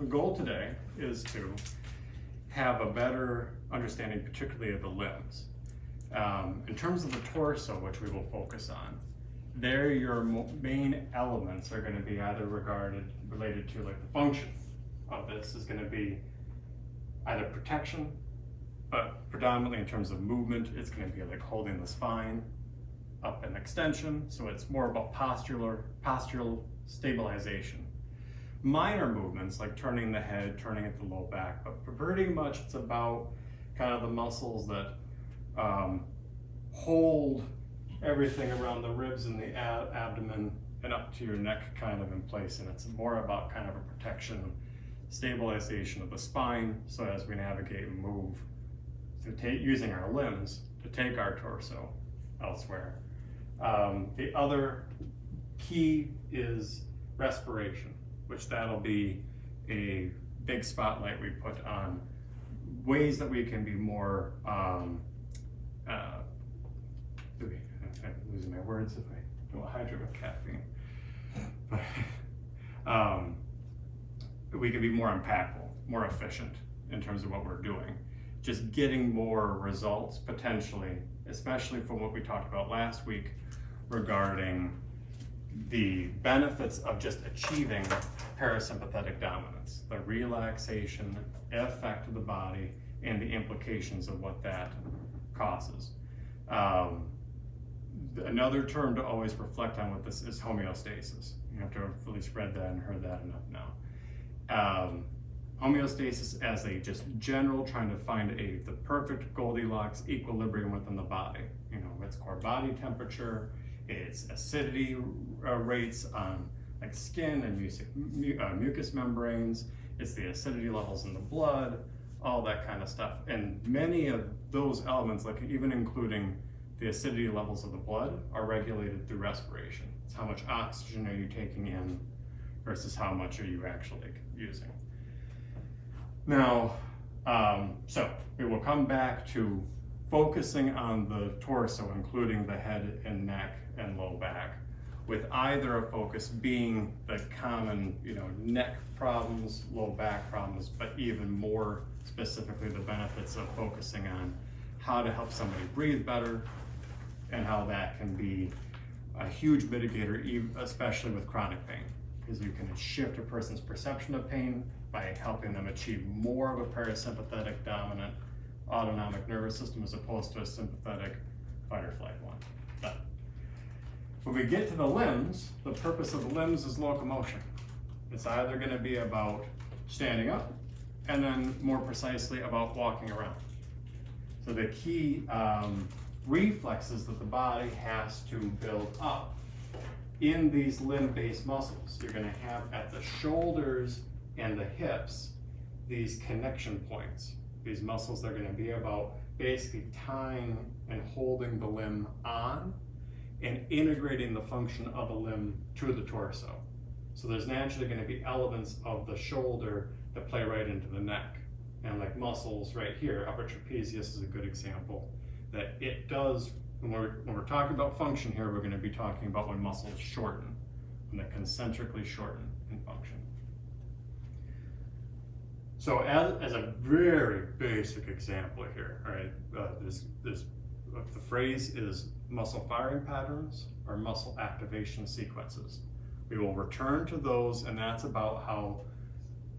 the goal today is to have a better understanding, particularly of the limbs. In terms of the torso, which we will focus on, there your main elements are going to be either related to like the function of this is going to be either protection, but predominantly in terms of movement, it's going to be like holding the spine up and extension. So it's more about postural stabilization. Minor movements like turning the head, turning at the low back, but pretty much it's about kind of the muscles that hold everything around the ribs and the abdomen and up to your neck kind of in place. And it's more about kind of a protection, stabilization of the spine, so as we navigate and move using our limbs to take our torso elsewhere. The other key is respiration, which that'll be a big spotlight we put on ways that we can be more, I'm losing my words if I don't hydrate with caffeine. But we can be more impactful, more efficient in terms of what we're doing. Just getting more results potentially, especially from what we talked about last week regarding the benefits of just achieving parasympathetic dominance, the relaxation effect of the body and the implications of what that causes. Another term to always reflect on with this is homeostasis. You have to have at least read that and heard that enough now. Homeostasis as a just general trying to find the perfect Goldilocks equilibrium within the body. You know, it's core body temperature, it's acidity rates on like skin and mucous membranes, it's the acidity levels in the blood, all that kind of stuff. And many of those elements, like even including the acidity levels of the blood, are regulated through respiration. It's how much oxygen are you taking in versus how much are you actually using. Now, so we will come back to focusing on the torso, including the head and neck and low back, with either a focus being the common, neck problems, low back problems, but even more specifically the benefits of focusing on how to help somebody breathe better and how that can be a huge mitigator, especially with chronic pain, because you can shift a person's perception of pain by helping them achieve more of a parasympathetic dominant autonomic nervous system as opposed to a sympathetic fight or flight one. But when we get to the limbs, the purpose of the limbs is locomotion. It's either going to be about standing up and then more precisely about walking around. So the key reflexes that the body has to build up in these limb-based muscles. You're going to have at the shoulders and the hips these connection points. These muscles that are going to be about basically tying and holding the limb on and integrating the function of a limb to the torso. So there's naturally going to be elements of the shoulder that play right into the neck. And like muscles right here, upper trapezius is a good example, that it does, when we're talking about function here, we're going to be talking about when muscles shorten, when they concentrically shorten in function. So as a very basic example here, right, the phrase is muscle firing patterns or muscle activation sequences. We will return to those, and that's about how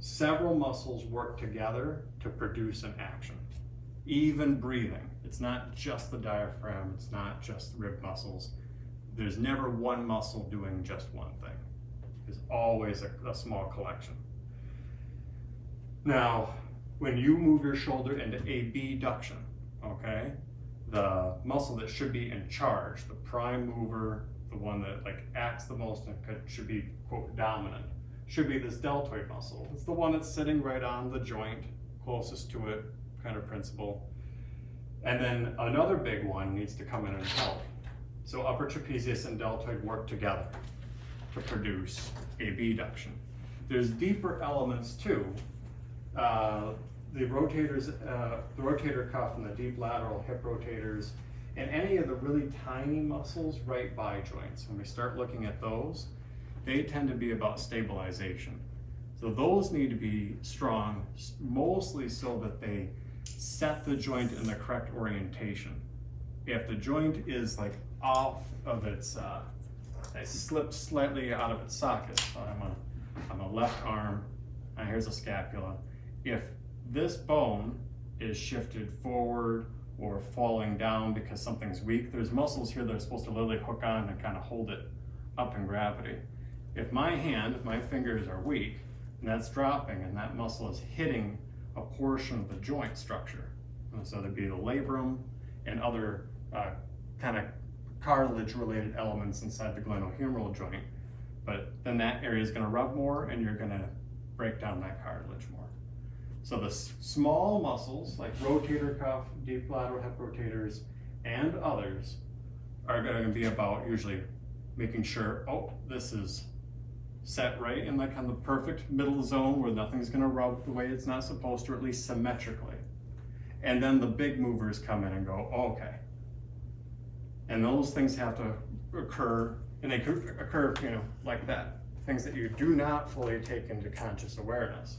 several muscles work together to produce an action. Even breathing, it's not just the diaphragm, it's not just rib muscles. There's never one muscle doing just one thing. There's always a small collection. Now, when you move your shoulder into abduction, okay, the muscle that should be in charge, the prime mover, the one that acts the most and should be, quote, dominant, should be this deltoid muscle. It's the one that's sitting right on the joint, closest to it, kind of principle. And then another big one needs to come in and help. So upper trapezius and deltoid work together to produce abduction. There's deeper elements too. The rotator cuff and the deep lateral hip rotators, and any of the really tiny muscles right by joints. When we start looking at those, they tend to be about stabilization. So those need to be strong, mostly so that they set the joint in the correct orientation. If the joint is like off of its, it slipped slightly out of its socket, so I'm a left arm, and here's a scapula. If this bone is shifted forward or falling down because something's weak, there's muscles here that are supposed to literally hook on and kind of hold it up in gravity. If my fingers are weak, and that's dropping, and that muscle is hitting a portion of the joint structure. And so there'd be the labrum and other kind of cartilage-related elements inside the glenohumeral joint. But then that area is going to rub more, and you're going to break down that cartilage more. So the small muscles, like rotator cuff, deep lateral hip rotators, and others, are going to be about usually making sure, oh, this is set right in like kind of the perfect middle zone where nothing's going to rub the way it's not supposed to, or at least symmetrically. And then the big movers come in and go, oh, okay. And those things have to occur, and they could occur, like that. Things that you do not fully take into conscious awareness.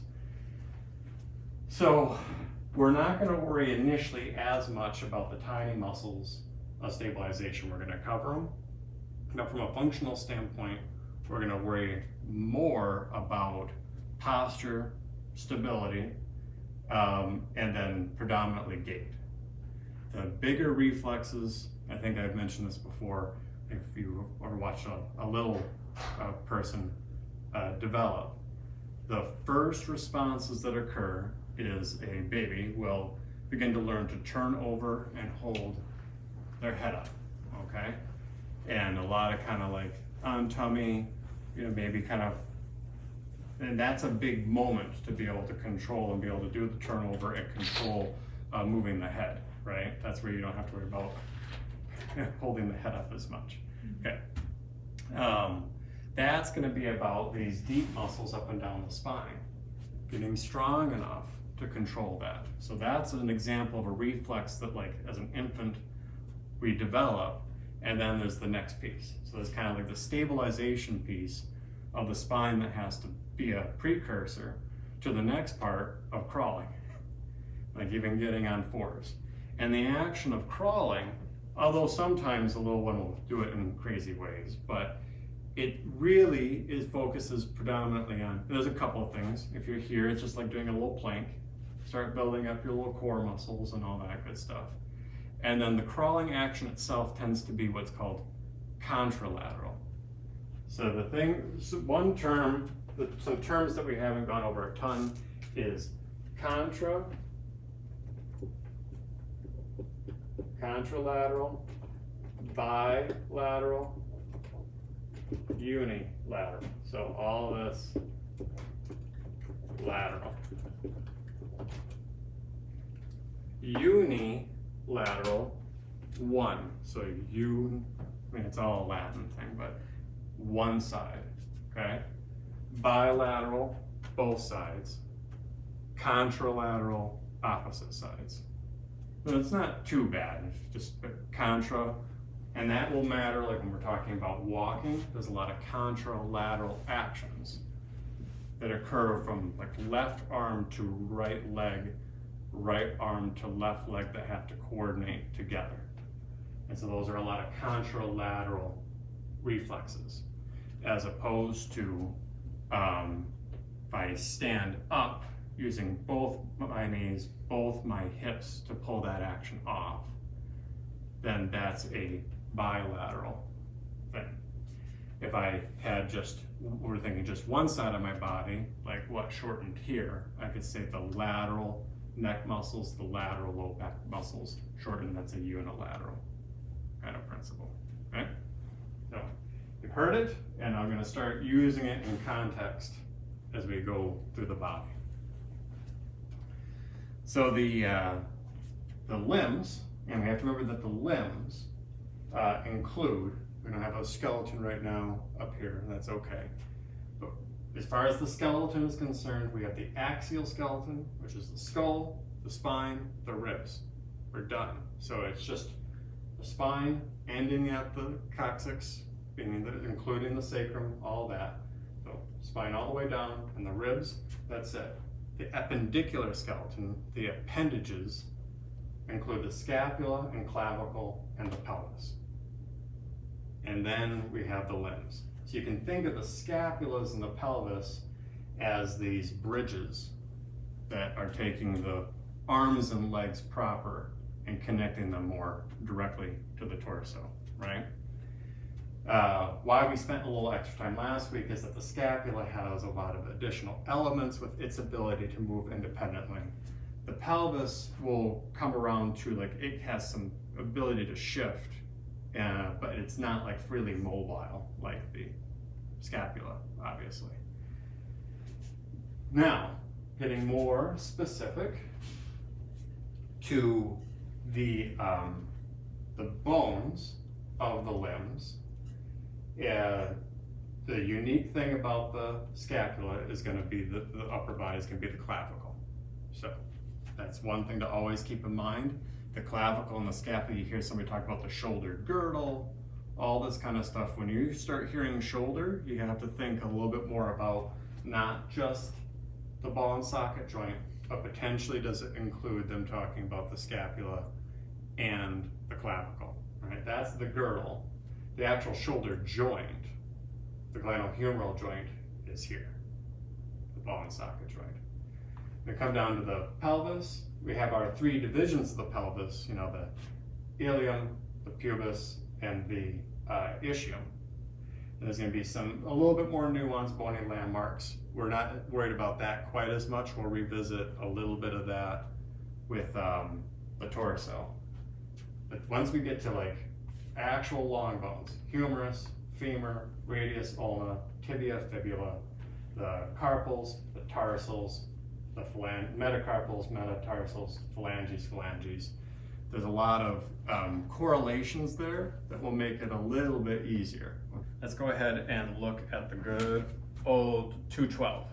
So we're not going to worry initially as much about the tiny muscles of stabilization. We're going to cover them. But from a functional standpoint, we're going to worry more about posture, stability, and then predominantly gait. The bigger reflexes, I think I've mentioned this before, if you ever watched a little person develop, the first responses that occur is a baby will begin to learn to turn over and hold their head up, okay? And a lot of kind of like on tummy, maybe kind of, and that's a big moment to be able to control and be able to do the turnover and control moving the head, right? That's where you don't have to worry about holding the head up as much. Okay. That's going to be about these deep muscles up and down the spine, getting strong enough to control that. So that's an example of a reflex that, like, as an infant, we develop, and then there's the next piece. So there's kind of like the stabilization piece of the spine that has to be a precursor to the next part of crawling, like even getting on fours. And the action of crawling, although sometimes the little one will do it in crazy ways, but it really focuses predominantly on, there's a couple of things. If you're here, it's just like doing a little plank. Start building up your little core muscles and all that good stuff. And then the crawling action itself tends to be what's called contralateral. So the thing, one term, some terms that we haven't gone over a ton is contralateral, bilateral, unilateral. So all this lateral. Unilateral, one. So it's all a Latin thing, but one side, okay? Bilateral, both sides. Contralateral, opposite sides. So it's not too bad, it's just contra, and that will matter like when we're talking about walking. There's a lot of contralateral actions that occur from like left arm to right leg, right arm to left leg that have to coordinate together. And so those are a lot of contralateral reflexes, as opposed to if I stand up using both my knees, both my hips to pull that action off, then that's a bilateral thing. If I had we're thinking just one side of my body, like what shortened here, I could say the lateral neck muscles, the lateral low back muscles shortened, that's a unilateral kind of principle, okay? So you've heard it, and I'm going to start using it in context as we go through the body. So the limbs, and we have to remember that the limbs include, we don't have a skeleton right now up here, and that's okay. But as far as the skeleton is concerned, we have the axial skeleton, which is the skull, the spine, the ribs. We're done. So it's just the spine ending at the coccyx, including the sacrum, all that. So spine all the way down, and the ribs, that's it. The appendicular skeleton, the appendages, include the scapula and clavicle and the pelvis. And then we have the limbs. So you can think of the scapulas and the pelvis as these bridges that are taking the arms and legs proper and connecting them more directly to the torso, right? Why we spent a little extra time last week is that the scapula has a lot of additional elements with its ability to move independently. The pelvis will come around to, like, it has some ability to shift, but it's not like freely mobile like the scapula, obviously. Now, getting more specific to the bones of the limbs, the unique thing about the scapula is going to be the upper body is going to be the clavicle. So that's one thing to always keep in mind. The clavicle and the scapula, you hear somebody talk about the shoulder girdle, all this kind of stuff. When you start hearing shoulder, you have to think a little bit more about not just the ball and socket joint, but potentially does it include them talking about the scapula and the clavicle, right? That's the girdle. The actual shoulder joint, the glenohumeral joint, is here, the ball and socket joint. We come down to the pelvis. We have our three divisions of the pelvis, you know, the ilium, the pubis, and the ischium. And there's going to be a little bit more nuanced bony landmarks. We're not worried about that quite as much. We'll revisit a little bit of that with the torso. But once we get to like actual long bones, humerus, femur, radius, ulna, tibia, fibula, the carpals, the tarsals, the metacarpals, metatarsals, phalanges. There's a lot of correlations there that will make it a little bit easier. Let's go ahead and look at the good old 212.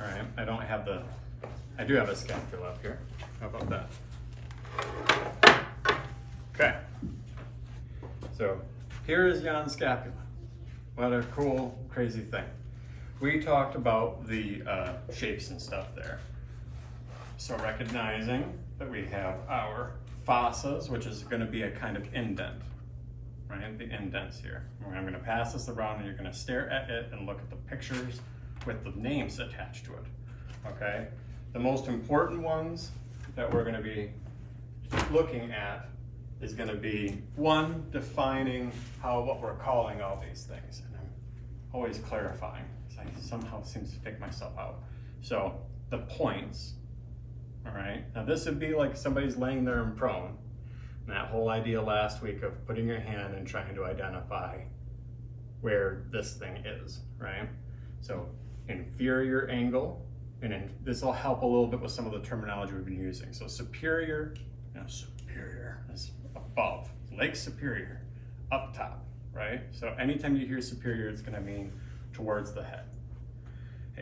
All right, I do have a scapula up here. How about that? Okay. So here is Jan's scapula. What a cool, crazy thing. We talked about the shapes and stuff there. So recognizing that we have our fossas, which is going to be a kind of indent, right? The indents here. I'm going to pass this around and you're going to stare at it and look at the pictures with the names attached to it, okay? The most important ones that we're going to be looking at is going to be, one, defining what we're calling all these things. And I'm always clarifying, because I somehow seem to fake myself out. So the points, all right? Now this would be like somebody's laying there in prone. And that whole idea last week of putting your hand and trying to identify where this thing is, right? So inferior angle, and this will help a little bit with some of the terminology we've been using. So superior, superior is above, Lake Superior, up top, right? So anytime you hear superior, it's gonna mean towards the head.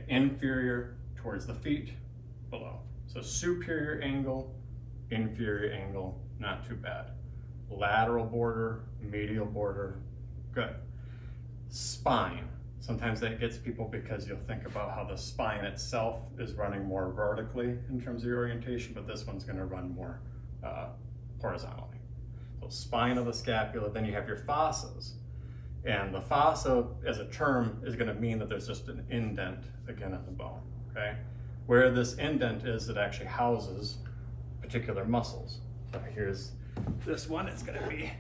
Inferior, towards the feet, below. So superior angle, inferior angle, not too bad. Lateral border, medial border, good. Spine, sometimes that gets people because you'll think about how the spine itself is running more vertically in terms of your orientation, but this one's gonna run more horizontally. So spine of the scapula, then you have your fossas. And the fossa as a term is gonna mean that there's just an indent again in the bone, okay? Where this indent is, it actually houses particular muscles. So here's this one, it's gonna be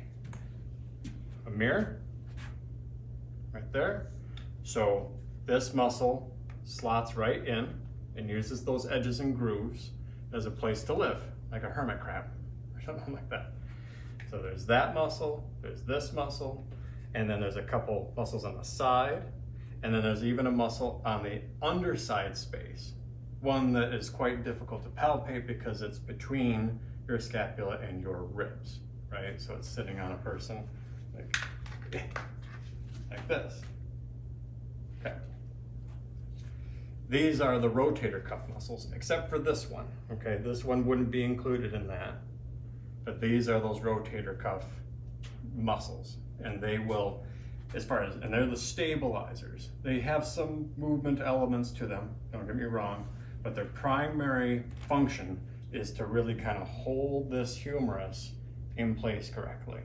a mirror, right there. So this muscle slots right in and uses those edges and grooves as a place to live, like a hermit crab or something like that. So there's that muscle, there's this muscle, and then there's a couple muscles on the side, and then there's even a muscle on the underside space, one that is quite difficult to palpate because it's between your scapula and your ribs, right? So it's sitting on a person like this. Okay. These are the rotator cuff muscles, except for this one, okay? This one wouldn't be included in that, but these are those rotator cuff muscles, and they will as far as, and they're the stabilizers. They have some movement elements to them, don't get me wrong, but their primary function is to really kind of hold this humerus in place correctly.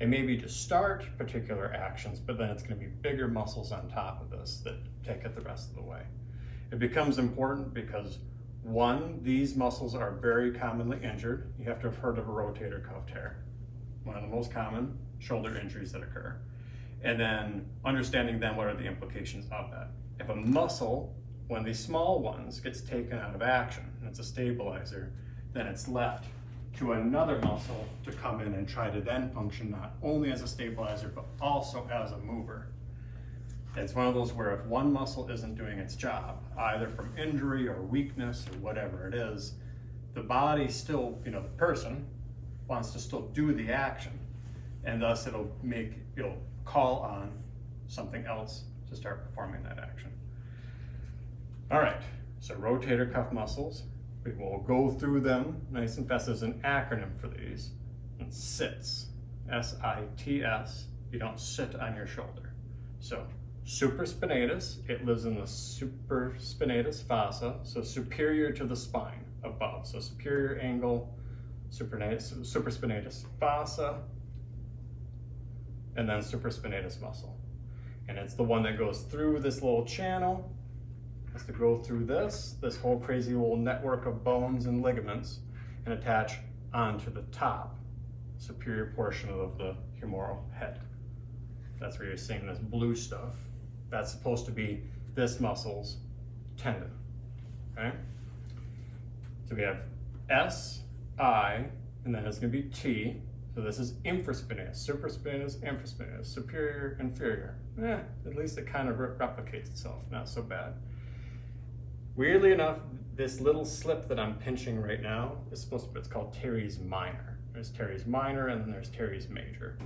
It may be to start particular actions, but then it's going to be bigger muscles on top of this that take it the rest of the way. It becomes important because, one, these muscles are very commonly injured. You have to have heard of a rotator cuff tear, one of the most common shoulder injuries that occur. And then understanding then what are the implications of that. If a muscle, one of these small ones, gets taken out of action and it's a stabilizer, then it's left to another muscle to come in and try to then function not only as a stabilizer, but also as a mover. It's one of those where if one muscle isn't doing its job, either from injury or weakness or whatever it is, the body still, the person wants to still do the action, and thus it'll call on something else to start performing that action. All right, so rotator cuff muscles. We will go through them nice and fast. There's an acronym for these. It's SITS, S-I-T-S. You don't sit on your shoulder. So supraspinatus, it lives in the supraspinatus fossa, so superior to the spine, above. So superior angle, supraspinatus fossa, and then supraspinatus muscle. And it's the one that goes through this little channel. Has to go through this whole crazy little network of bones and ligaments and attach onto the top superior portion of the humeral head. That's where you're seeing this blue stuff. That's supposed to be this muscle's tendon, okay? So we have S, I, and then it's gonna be T. So this is infraspinatus, supraspinatus, infraspinatus, superior, inferior. At least it kind of replicates itself, not so bad. Weirdly enough, this little slip that I'm pinching right now is supposed to be, it's called teres minor. There's teres minor and then there's teres major.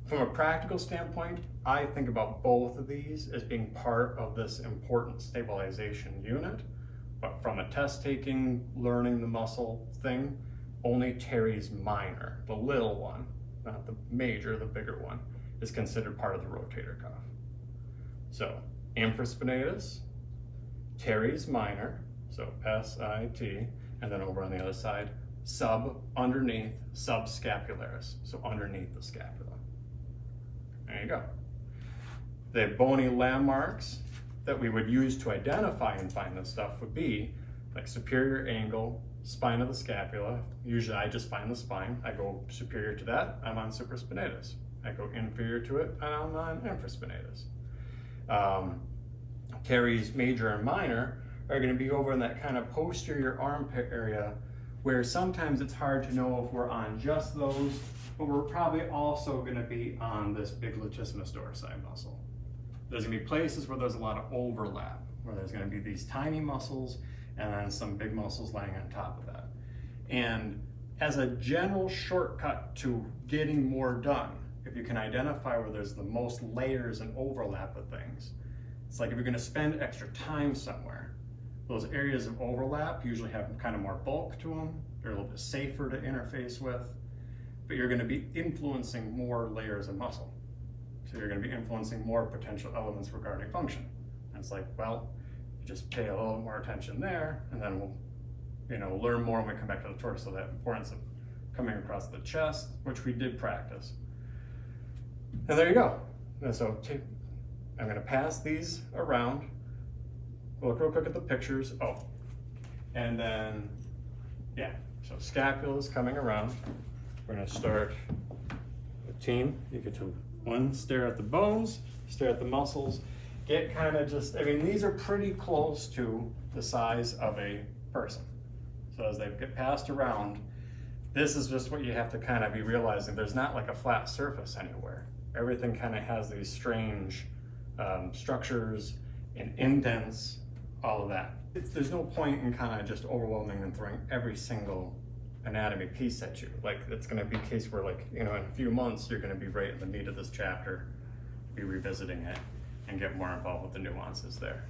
From a practical standpoint, I think about both of these as being part of this important stabilization unit, but from a test taking, learning the muscle thing, only teres minor, the little one, not the major, the bigger one, is considered part of the rotator cuff. So infraspinatus, teres minor, so S-I-T, and then over on the other side, underneath, subscapularis, so underneath the scapula. There you go. The bony landmarks that we would use to identify and find this stuff would be like superior angle, spine of the scapula. Usually I just find the spine. I go superior to that, I'm on supraspinatus. I go inferior to it, and I'm on infraspinatus. Teres major and minor are going to be over in that kind of posterior armpit area where sometimes it's hard to know if we're on just those, but we're probably also going to be on this big latissimus dorsi muscle. There's going to be places where there's a lot of overlap, where there's going to be these tiny muscles and then some big muscles laying on top of that. And as a general shortcut to getting more done, if you can identify where there's the most layers and overlap of things, it's like if you're going to spend extra time somewhere, those areas of overlap usually have kind of more bulk to them. They're a little bit safer to interface with, but you're going to be influencing more layers of muscle. So you're going to be influencing more potential elements regarding function. And it's like, well, you just pay a little more attention there, and then we'll learn more when we come back to the torso, that importance of coming across the chest, which we did practice. And there you go. And so I'm going to pass these around. We'll look real quick at the pictures. Oh, and then, yeah, so scapula is coming around. We're going to start with team. You get to stare at the bones, stare at the muscles, get kind of just, these are pretty close to the size of a person. So as they get passed around, this is just what you have to kind of be realizing. There's not like a flat surface anywhere. Everything kind of has these strange structures and indents, all of that. There's no point in kind of just overwhelming and throwing every single anatomy piece at you. Like, it's going to be a case where, like, in a few months, you're going to be right in the meat of this chapter, be revisiting it, and get more involved with the nuances there.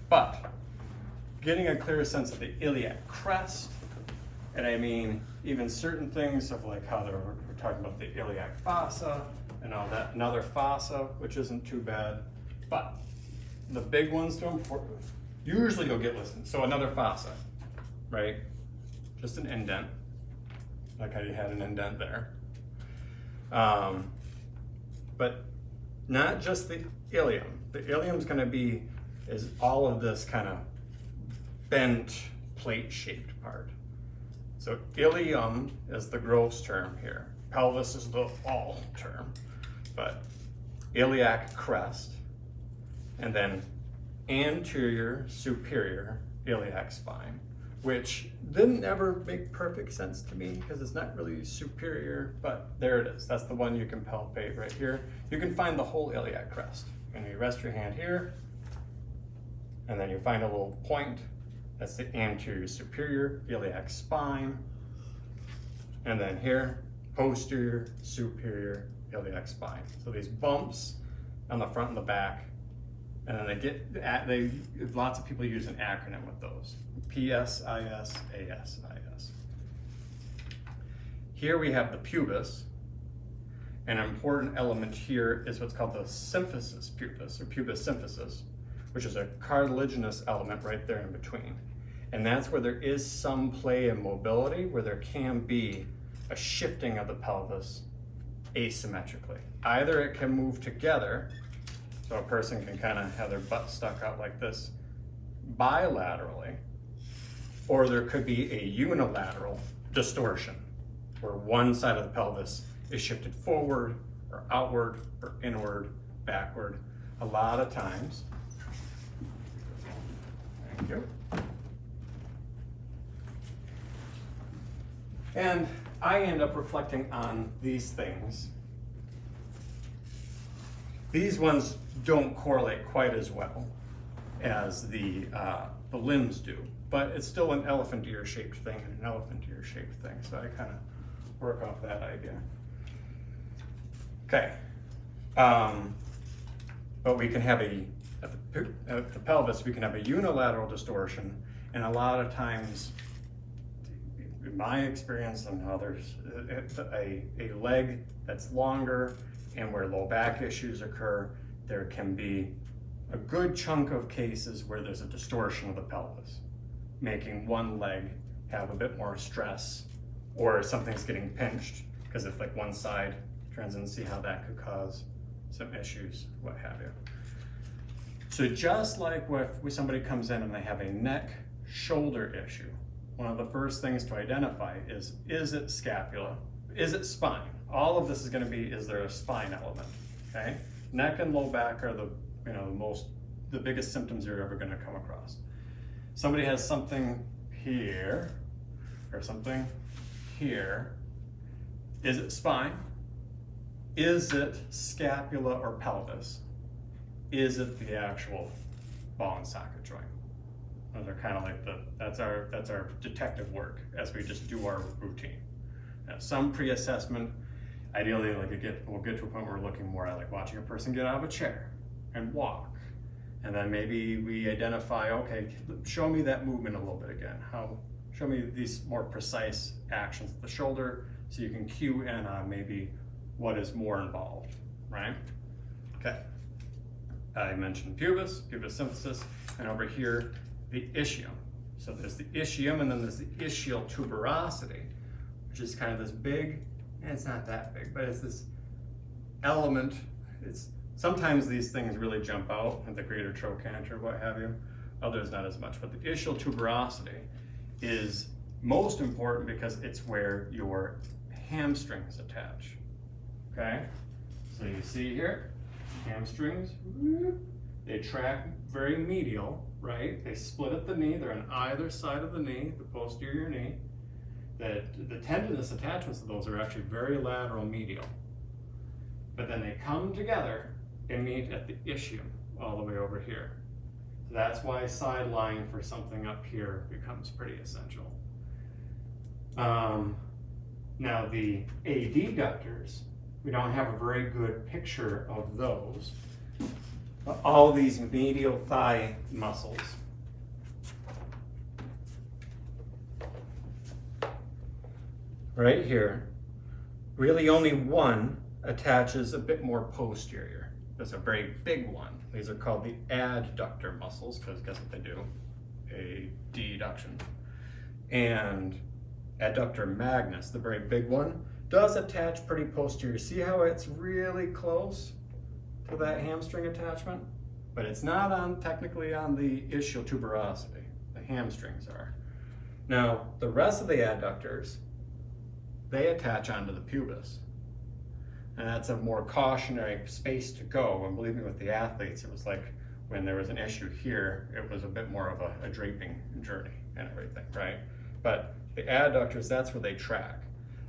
But getting a clearer sense of the iliac crest, and even certain things of like how we're talking about the iliac fossa and all that. Another fossa, which isn't too bad, but the big ones to important, usually you'll get listed. So another fossa, right? Just an indent, like how you had an indent there. But not just the ilium. The ilium's gonna be, is all of this kind of bent plate-shaped part. So ilium is the gross term here. Pelvis is the all term, but iliac crest, and then anterior superior iliac spine, which didn't ever make perfect sense to me because it's not really superior, but there it is. That's the one you can palpate right here. You can find the whole iliac crest. And you rest your hand here, and then you find a little point. That's the anterior superior iliac spine. And then here, posterior superior iliac spine. So these bumps on the front and the back, and then lots of people use an acronym with those. PSIS, ASIS. Here we have the pubis. An important element here is what's called the symphysis pubis, or pubis symphysis, which is a cartilaginous element right there in between. And that's where there is some play and mobility, where there can be a shifting of the pelvis asymmetrically. Either it can move together, so a person can kind of have their butt stuck out like this bilaterally, or there could be a unilateral distortion, where one side of the pelvis is shifted forward or outward or inward, backward. A lot of times, thank you. And I end up reflecting on these things. These ones don't correlate quite as well as the limbs do, but it's still an elephant ear shaped thing and an elephant ear shaped thing. So I kind of work off that idea. Okay, but we can have at the pelvis, we can have a unilateral distortion, and a lot of times, in my experience and others, a leg that's longer and where low back issues occur, there can be a good chunk of cases where there's a distortion of the pelvis, making one leg have a bit more stress, or something's getting pinched, because if like one side turns in, see how that could cause some issues, what have you. So just like when somebody comes in and they have a neck shoulder issue, one of the first things to identify is it scapula? Is it spine? All of this is going to be, is there a spine element? Okay, neck and low back are the biggest symptoms you're ever going to come across. Somebody has something here or something here. Is it spine? Is it scapula or pelvis? Is it the actual ball and socket joint? Those are kind of like that's our detective work as we just do our routine. Now, some pre-assessment, ideally, we'll get to a point where we're looking more at like watching a person get out of a chair and walk. And then maybe we identify, okay, show me that movement a little bit again. Show me these more precise actions at the shoulder so you can cue in on maybe what is more involved, right? Okay. I mentioned pubis symphysis, and over here, the ischium. So there's the ischium, and then there's the ischial tuberosity, which is kind of this big, and it's not that big, but it's this element. Sometimes these things really jump out at the greater trochanter, what have you. Others not as much, but the ischial tuberosity is most important because it's where your hamstrings attach. Okay, so you see here, hamstrings, they track very medial, right? They split at the knee, they're on either side of the knee, the posterior knee. The tendinous attachments of those are actually very lateral medial. But then they come together and meet at the ischium all the way over here. So that's why sideline for something up here becomes pretty essential. Now the adductors, we don't have a very good picture of those. All these medial thigh muscles. Right here Really only one attaches a bit more posterior. There's a very big one. These are called the adductor muscles, because guess what they do? Adduction. And adductor magnus, the very big one, does attach pretty posterior. See how it's really close to that hamstring attachment? But it's not on technically on the ischial tuberosity. The hamstrings are. Now, the rest of the adductors, they attach onto the pubis. And that's a more cautionary space to go. And believe me, with the athletes, it was like when there was an issue here, it was a bit more of a draping journey and everything, right? But the adductors, that's where they track.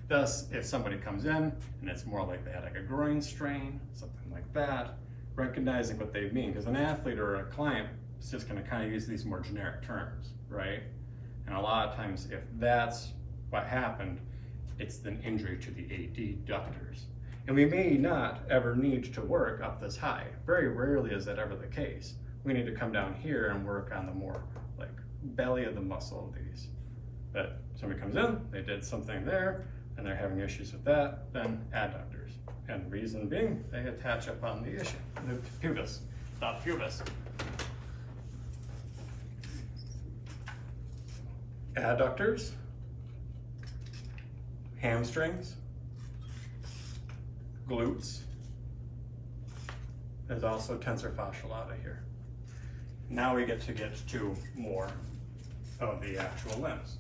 Thus, if somebody comes in and it's more like they had like a groin strain, something like that, recognizing what they mean, because an athlete or a client is just going to kind of use these more generic terms, right? And a lot of times, if that's what happened, it's an injury to the adductors. And we may not ever need to work up this high. Very rarely is that ever the case. We need to come down here and work on the more like belly of the muscle of these. But somebody comes in, they did something there, and they're having issues with that, then adductors. And reason being, they attach up on the issue, the pubis, not pubis. Adductors, hamstrings, glutes. There's also tensor fasciolata here. Now we get to more of the actual limbs.